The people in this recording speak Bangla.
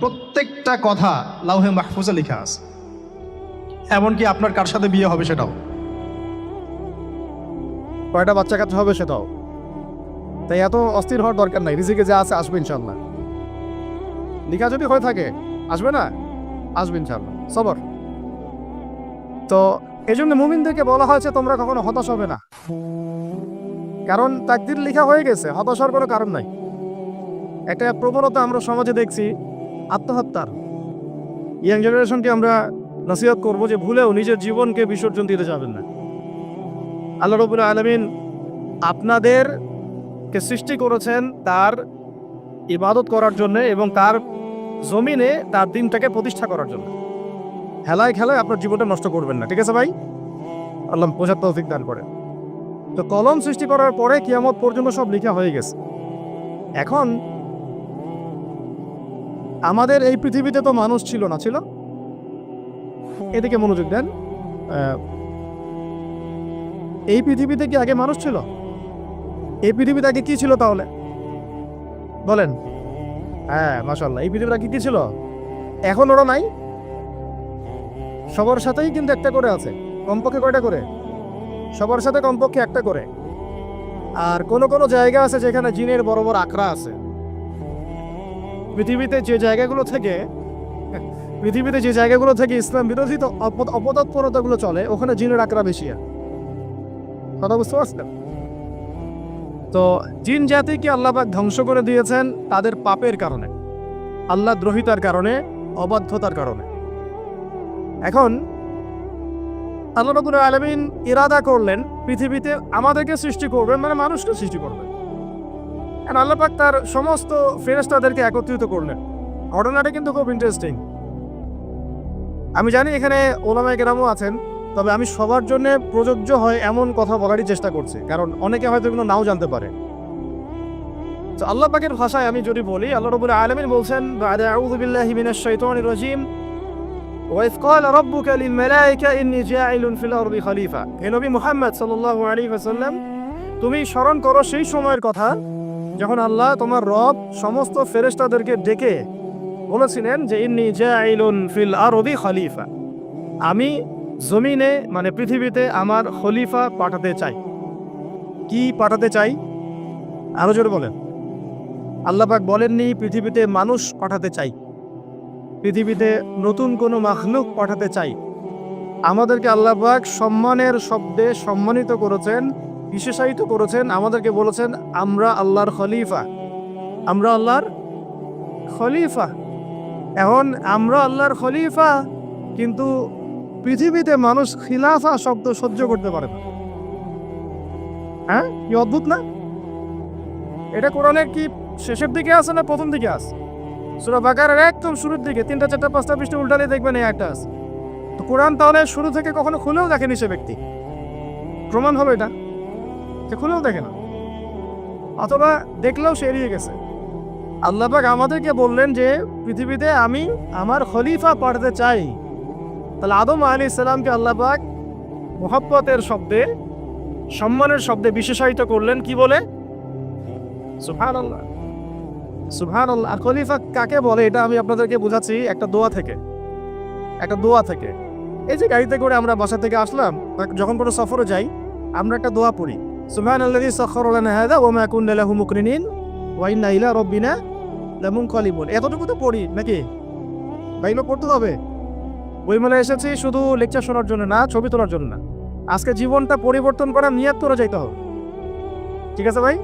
প্রত্যেকটা কথা লাউহে মাহফুজে লেখা আছে, এমনকি আপনার কার সাথে বিয়ে হবে সেটাও, কয়টা বাচ্চা কাচ্চা হবে সেটাও। তাই এত অস্থির হওয়ার দরকার নাই, রিজিকে যা আছে আসবে ইনশাল্লাহ। লেখা যদি হয়ে থাকে আসবে না, আসবে ইনশাল্লাহ, সবর। তো এই জন্য মুমিনদেরকে বলা হয়েছে তোমরা কখনো হতাশ হবে না, কারণ তাকদীর লেখা হয়ে গেছে, হতাশ হওয়ার কোনো কারণ নাই। একটা প্রবণতা আমরা সমাজে দেখছি আত্মহত্যার। ইয়াং জেনারেশনকে আমরা নসিহত করবো যে ভুলেও নিজের জীবনকে বিসর্জন দিতে যাবেন না। আল্লাহ রাব্বুল আলামিন আপনাদেরকে সৃষ্টি করেছেন তার ইবাদত করার জন্য এবং তার জমিনে তার দিনটাকে প্রতিষ্ঠা করার জন্য। খেলায় খেলায় আপনার জীবনটা নষ্ট করবেন না, ঠিক আছে ভাই? আল্লাহ বোঝার তৌফিক দান করে। তো কলম সৃষ্টি করার পরে কিয়ামত পর্যন্ত সব লেখা হয়ে গেছে। এখন আমাদের এই পৃথিবীতে তো মানুষ ছিল না, ছিল? এদিকে মনোযোগ দেন। এই পৃথিবীতে কি আগে মানুষ ছিল? এই পৃথিবীতে আগে কি ছিল তাহলে বলেন? হ্যাঁ, মাশাআল্লাহ, এই পৃথিবীতে আগে কি ছিল? এখন ওরা নাই? সবার সাথেই কিন্তু একটা করে আছে, কমপক্ষে কয়টা করে? সবার সাথে কমপক্ষে একটা করে। আর কোন কোন জায়গা আছে যেখানে জিনের বড় বড় আখড়া আছে। পৃথিবীতে যে জায়গাগুলো থেকে ইসলাম বিরোধী অপতৎপরতাগুলো চলে, ওখানে জিনের আখড়া বেশি। কথা বুঝতে পারছেন? তো জিন জাতিকে আল্লাহ পাক ধ্বংস করে দিয়েছেন তাদের পাপের কারণে, আল্লাহ দ্রোহিতার কারণে, অবাধ্যতার কারণে। এখন আল্লাহ রাব্বুল আলামিন ইরাদা করলেন পৃথিবীতে আমাদেরকে সৃষ্টি করবেন, মানে মানুষকে সৃষ্টি করবেন। আল্লাহ পাক তার সমস্ত ফেরেশতাদেরকে একত্রিত করলেন। ঘটনাটা কিন্তু খুব ইন্টারেস্টিং। আমি জানি এখানে ওলামায়ে কেরামও আছেন, তবে আমি সবার জন্য প্রযোজ্য হয় এমন কথা বলারই চেষ্টা করছি, কারণ অনেকে হয়তো এগুলো নাও জানতে পারে। তো আল্লাহ পাকের ভাষায় আমি যদি বলি, আল্লাহ রাব্বুল আলামিন বলছেন, বা'দা আউযু বিল্লাহি মিনাশ শাইতানির রাজীম, ওয়া ইয ক্বালা রাব্বুকা লিল মালায়েকা ইন্নী জাইলুন ফিল আরদি খলিফা। হে নবী মুহাম্মদ সাল্লাল্লাহু আলাইহি ওয়াসাল্লাম, তুমি স্মরণ করো সেই সময়ের কথা যখন আল্লাহ তোমার রব সমস্ত ফেরেশতাদেরকে ডেকে বলেছিলেন যে ইন্নী জাইলুন ফিল আরদি খলিফা, আমি জমিনে মানে পৃথিবীতে আমার খলিফা পাঠাতে চাই। কি পাঠাতে চাই? আরো জোরে বলেন। আল্লাহ পাক বলেননি পৃথিবীতে মানুষ পাঠাতে চাই, পৃথিবীতে নতুন কোনো মাখলুক পাঠাতে চাই। আমাদেরকে আল্লাহ পাক সম্মানের শব্দে সম্মানিত করেছেন, বিশেষায়িত করেছেন। আমাদেরকে বলেছেন আমরা আল্লাহর খলিফা, আমরা আল্লাহর খলিফা। এখন আমরা আল্লাহর খলিফা, কিন্তু পৃথিবীতে মানুষ খিলাফা শব্দ সহ্য করতে পারে না। হ্যাঁ, কি অদ্ভুত না? এটা কোরআনের কি শেষের দিকে আছে না প্রথম দিকে আছে? সূরা বাকারার একদম শুরুর দিকে 3, 4, 5টা পৃষ্ঠা উল্টালে দেখবেন এই একটা আছে। তো কোরআন তাহলে শুরু থেকে কখনো খুলেও দেখেনি সে ব্যক্তি, প্রমাণ হবে এটা যে খুলেও দেখে না, অথবা দেখলেও সে এড়িয়ে গেছে। আল্লাহ পাক আমাদেরকে বললেন যে পৃথিবীতে আমি আমার খলিফা পাঠাতে চাই। তাহলে আদম আলাইহিস সালামকে আল্লাহ পাক মুহাব্বতের শব্দে, সম্মানের শব্দে বিশেষায়িত করলেন কি বলে? সুবহানাল্লাহ, সুবহানাল্লাহ। আর খলিফা কাকে বলে এটা আমি আপনাদেরকে বোঝাচ্ছি একটা দোয়া থেকে। এই যে গাড়িতে করে আমরা বাসা থেকে আসলাম, যখন কোনো সফরে যাই আমরা একটা দোয়া পড়ি, সুবহানাল্লাযী সাখখারা লানা হাযা ওয়া মা কুন্না লাহু মুকরিনিন ওয়া ইন্না ইলা রাব্বিনা লামুনকালিবুন। এতটুকু তো পড়ি নাকি? বাইরে পড়তে হবে। ওই মানে এসেছি শুধু লেকচার শোনার জন্য না, ছবি তোলার জন্য না, আজকে জীবনটা পরিবর্তন করার নিয়ত করে যাইতে হবে। ঠিক আছে ভাই?